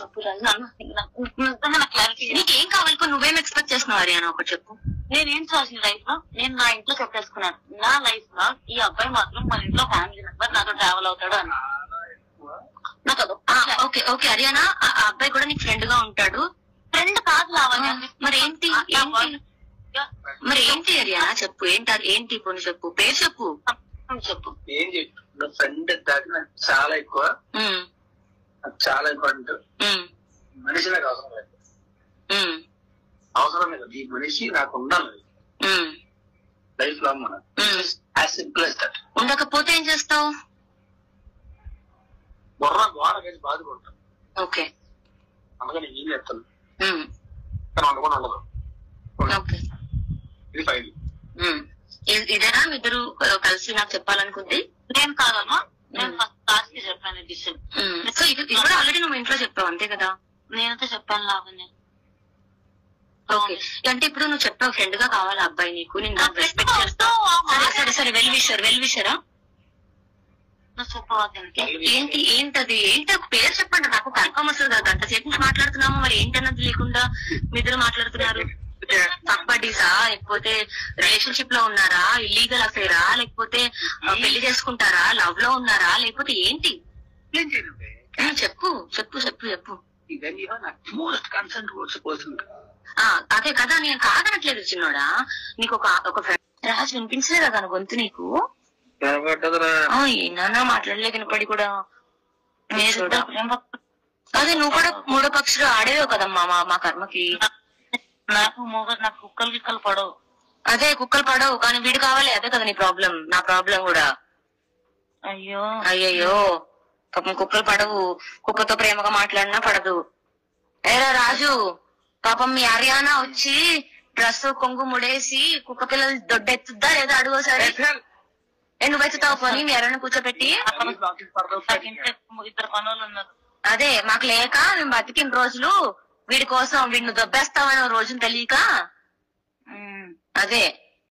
తప్పు రాజు. నాకు క్లారిటీ. నీకేం కావాలి? నువ్వేం ఎక్స్పెక్ట్ చేస్తున్నావు హరియానా? ఒకటి చెప్పు. నేనేం చేసిన లైఫ్ లో నేను నా ఇంట్లో చెప్పేసుకున్నాను, నా లైఫ్ లో ఈ అబ్బాయి మాత్రం మన ఇంట్లో ఫ్యామిలీ మెంబర్, నాతో ట్రావెల్ అవుతాడు అని. నాకు ఓకే ఓకే హరియానా, ఆ అబ్బాయి కూడా నీకు ఫ్రెండ్ గా ఉంటాడు. ఫ్రెండ్ కాదు లావణ్య. మరి ఏంటి మరి ఏంటి హరియానా? చెప్పు ఏంటి ఇప్పుడు చెప్పు, పేరు చెప్పు. చెప్పు ఏం చెప్పు. ఫ్రెండ్ దాకా నాకు చాలా ఎక్కువ, నాకు చాలా ఇంపార్టెంట్. మనిషి నాకు అవసరం లేదు, అవసరం లేదు. ఈ మనిషి నాకు ఉండాలి లైఫ్ లాంగ్. మనం యాజ్ సింపుల్ యాజ్ దట్. ఉండకపోతే ఏం చేస్తావు? బొర్ర గోడ కలిసి బాధపడతాను. ఓకే, అందుకని ఏం చేస్తాను ఉండకుండా ఉండదు. ఇది ఫైనల్. ఇదేనా ఇద్దరు కలిసి నాకు చెప్పాలనుకుంది? నేను కాదమ్మా, నేను ఫస్ట్ క్లాస్ కి చెప్పాను డిసిషన్. సో ఇది కూడా ఆల్రెడీ నువ్వు ఇంట్లో చెప్పావు అంతే కదా? నేనంతా చెప్పాను లావణ్య. ఓకే, అంటే ఇప్పుడు నువ్వు చెప్పావు ఫ్రెండ్ గా కావాలి అబ్బాయి నీకు, నేను రెస్పెక్ట్ చేస్తావు. సరే సరే వెల్ విషరా ఏంటి ఏంటది ఏంటి పేరు చెప్పండి నాకు కన్ఫర్మ్ వస్తుంది కదా. గంట సేపు నుంచి మాట్లాడుతున్నాము, మరి ఏంటన్నది లేకుండా మీ ఇద్దరు మాట్లాడుతున్నారు. బడ్డీసా, లేకపోతే రిలేషన్షిప్ లో ఉన్నారా, ఇల్లీగల్ అఫేరా, లేకపోతే పెళ్లి చేసుకుంటారా, లవ్ లో ఉన్నారా, లేకపోతే ఏంటి? చెప్పు చెప్పు చెప్పు చెప్పు. అదే కదా, నేను కాదనట్లేదు చిన్నోడా. నీకు ఒక రాజు వినిపించలేదు కదా గొంతు నీకు? ఏనా మాట్లాడలే వినపడి కూడా. అదే నువ్వు కూడా మూడో పక్షులు ఆడేవో కదమ్మా మా కర్మకి. నాకు కుక్కలు గిక్కలు పడవు. అదే కుక్కలు పడవు, కానీ వీడు కావాలి. అదే కదా నీ ప్రాబ్లం, నా ప్రాబ్లం కూడా. అయ్యో అయ్యయ్యో, పాపం కుక్కలు పడవు. కుక్కతో ప్రేమగా మాట్లాడినా పడదు. ఏరా రాజు, పాపం మీ హరియానా వచ్చి డ్రెస్ కొంగు ముడేసి కుక్క పిల్లలు దొడ్డెత్తుద్దా లేదా అడుగు సరే. నువ్వు ఎత్తుతావు పోనీ మీ హరియానా కూర్చోపెట్టి. ఇద్దరు పనులు ఉన్నారు. అదే మాకు లేక మేము బతికిన రోజులు వీడి కోసం వీడిని దొబ్బేస్తామని రోజును తెలియక. అదే